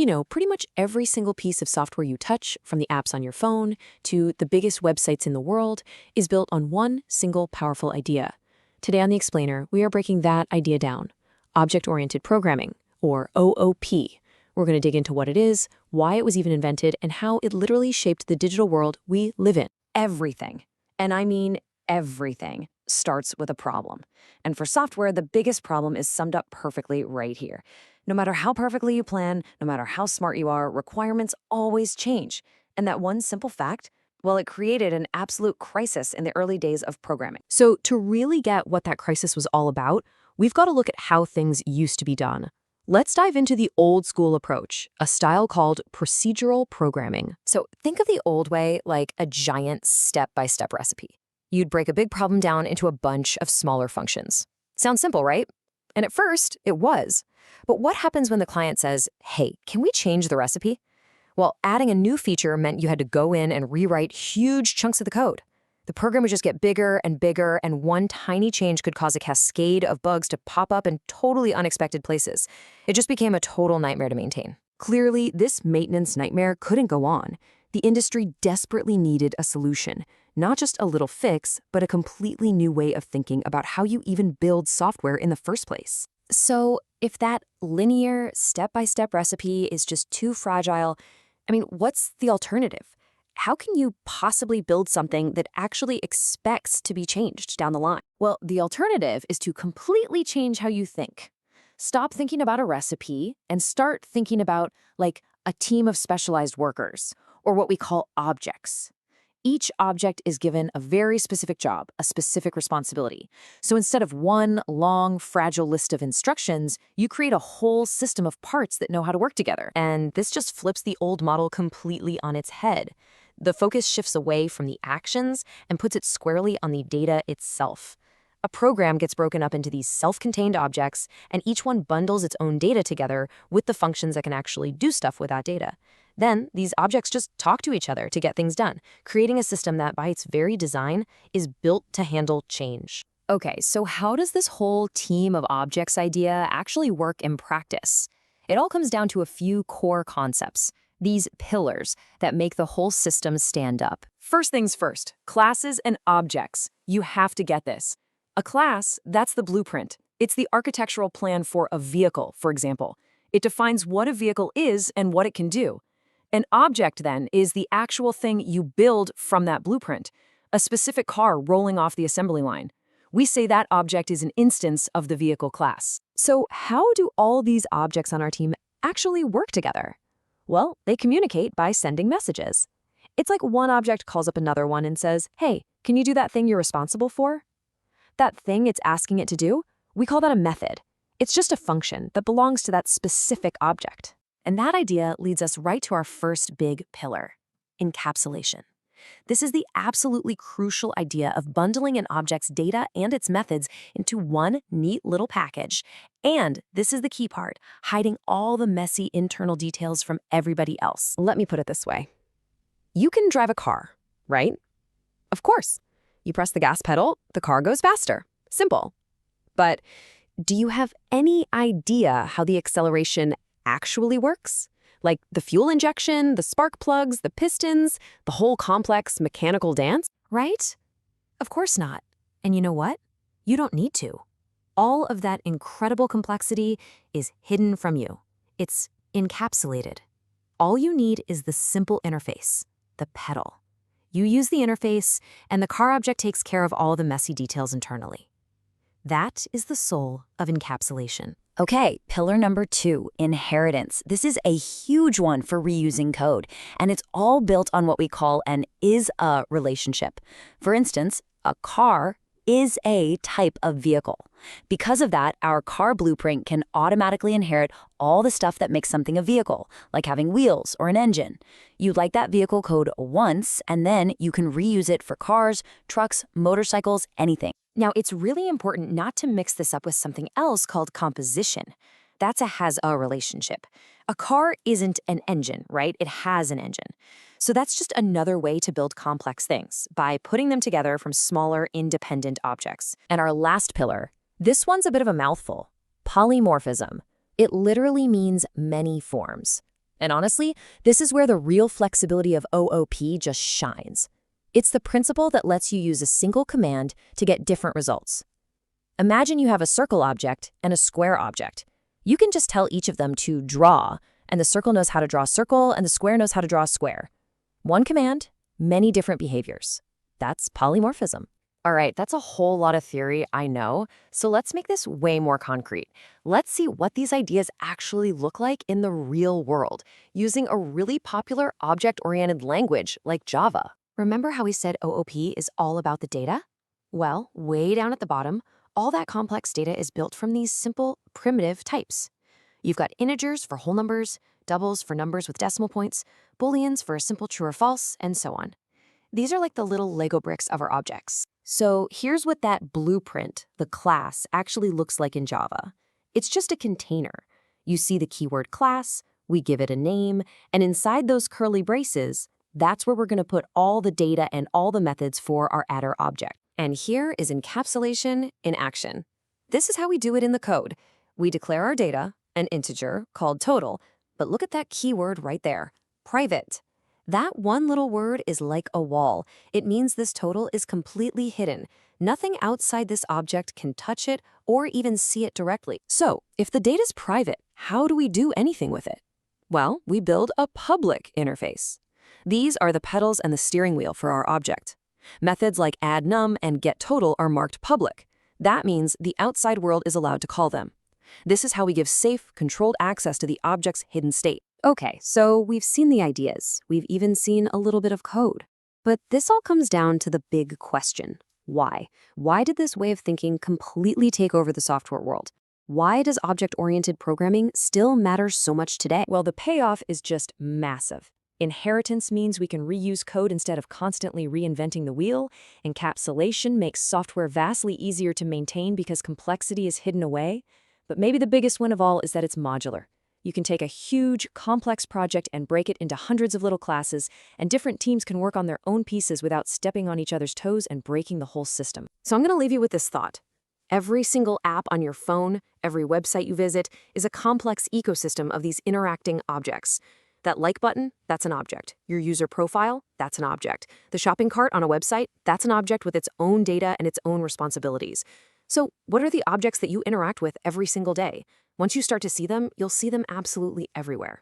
Pretty much every single piece of software you touch, from the apps on your phone to the biggest websites in the world, is built on one single powerful idea. Today on The Explainer, we are breaking that idea down. Object-oriented programming, or OOP. We're going to dig into what it is, why it was even invented, and how it literally shaped the digital world we live in. Everything, and I mean everything, starts with a problem. And for software, the biggest problem is summed up perfectly right here. No matter how perfectly you plan, no matter how smart you are, requirements always change. And that one simple fact, well, it created an absolute crisis in the early days of programming. So to really get what that crisis was all about, we've got to look at how things used to be done. Let's dive into the old school approach, a style called procedural programming. So think of the old way like a giant step-by-step recipe. You'd break a big problem down into a bunch of smaller functions. Sounds simple, right? And at first, it was. But what happens when the client says, hey, can we change the recipe? Well, adding a new feature meant you had to go in and rewrite huge chunks of the code. The program would just get bigger, and one tiny change could cause a cascade of bugs to pop up in totally unexpected places. It just became a total nightmare to maintain. Clearly, this maintenance nightmare couldn't go on. The industry desperately needed a solution, not just a little fix, but a completely new way of thinking about how you even build software in the first place. So if that linear, step-by-step recipe is just too fragile, what's the alternative? How can you possibly build something that actually expects to be changed down the line? Well, the alternative is to completely change how you think. Stop thinking about a recipe and start thinking about, like, a team of specialized workers, or what we call objects. Each object is given a very specific job, a specific responsibility. So instead of one long, fragile list of instructions, you create a whole system of parts that know how to work together. And this just flips the old model completely on its head. The focus shifts away from the actions and puts it squarely on the data itself. A program gets broken up into these self-contained objects, and each one bundles its own data together with the functions that can actually do stuff with that data. Then, these objects just talk to each other to get things done, creating a system that, by its very design, is built to handle change. Okay, so how does this whole team of objects idea actually work in practice? It all comes down to a few core concepts. These pillars that make the whole system stand up. First things first, classes and objects. You have to get this. A class, that's the blueprint. It's the architectural plan for a vehicle, for example. It defines what a vehicle is and what it can do. An object, then, is the actual thing you build from that blueprint, a specific car rolling off the assembly line. We say that object is an instance of the vehicle class. So how do all these objects on our team actually work together? Well, they communicate by sending messages. It's like one object calls up another one and says, hey, can you do that thing you're responsible for? That thing it's asking it to do, we call that a method. It's just a function that belongs to that specific object. And that idea leads us right to our first big pillar, encapsulation. This is the absolutely crucial idea of bundling an object's data and its methods into one neat little package. And this is the key part, hiding all the messy internal details from everybody else. Let me put it this way. You can drive a car, right? Of course. You press the gas pedal, the car goes faster. Simple. But do you have any idea how the acceleration actually works? Like the fuel injection, the spark plugs, the pistons, the whole complex mechanical dance, right? Of course not. And you know what? You don't need to. All of that incredible complexity is hidden from you. It's encapsulated. All you need is the simple interface, the pedal. You use the interface, and the car object takes care of all the messy details internally. That is the soul of encapsulation. Okay, pillar number 2, inheritance. This is a huge one for reusing code, and it's all built on what we call an is-a relationship. For instance, a car is a type of vehicle. Because of that, our car blueprint can automatically inherit all the stuff that makes something a vehicle, like having wheels or an engine. You like that vehicle code once, and then you can reuse it for cars, trucks, motorcycles, anything. Now, it's really important not to mix this up with something else called composition. That's a has-a relationship. A car isn't an engine, right? It has an engine. So that's just another way to build complex things, by putting them together from smaller, independent objects. And our last pillar, this one's a bit of a mouthful, polymorphism. It literally means many forms. And honestly, this is where the real flexibility of OOP just shines. It's the principle that lets you use a single command to get different results. Imagine you have a circle object and a square object. You can just tell each of them to draw, and the circle knows how to draw a circle, and the square knows how to draw a square. One command, many different behaviors. That's polymorphism. All right, that's a whole lot of theory, I know. So let's make this way more concrete. Let's see what these ideas actually look like in the real world, using a really popular object-oriented language like Java. Remember how we said OOP is all about the data? Well, way down at the bottom, all that complex data is built from these simple, primitive types. You've got integers for whole numbers, doubles for numbers with decimal points, booleans for a simple true or false, and so on. These are like the little Lego bricks of our objects. So here's what that blueprint, the class, actually looks like in Java. It's just a container. You see the keyword class, we give it a name, and inside those curly braces, that's where we're going to put all the data and all the methods for our adder object. And here is encapsulation in action. This is how we do it in the code. We declare our data, an integer called total, but look at that keyword right there, private. That one little word is like a wall. It means this total is completely hidden. Nothing outside this object can touch it or even see it directly. So, if the data's private, how do we do anything with it? Well, we build a public interface. These are the pedals and the steering wheel for our object. Methods like addNum and getTotal are marked public. That means the outside world is allowed to call them. This is how we give safe, controlled access to the object's hidden state. Okay, so we've seen the ideas. We've even seen a little bit of code. But this all comes down to the big question. Why? Why did this way of thinking completely take over the software world? Why does object-oriented programming still matter so much today? Well, the payoff is just massive. Inheritance means we can reuse code instead of constantly reinventing the wheel. Encapsulation makes software vastly easier to maintain because complexity is hidden away. But maybe the biggest win of all is that it's modular. You can take a huge, complex project and break it into hundreds of little classes, and different teams can work on their own pieces without stepping on each other's toes and breaking the whole system. So I'm going to leave you with this thought. Every single app on your phone, every website you visit, is a complex ecosystem of these interacting objects. That like button, that's an object. Your user profile, that's an object. The shopping cart on a website, that's an object with its own data and its own responsibilities. So what are the objects that you interact with every single day? Once you start to see them, you'll see them absolutely everywhere.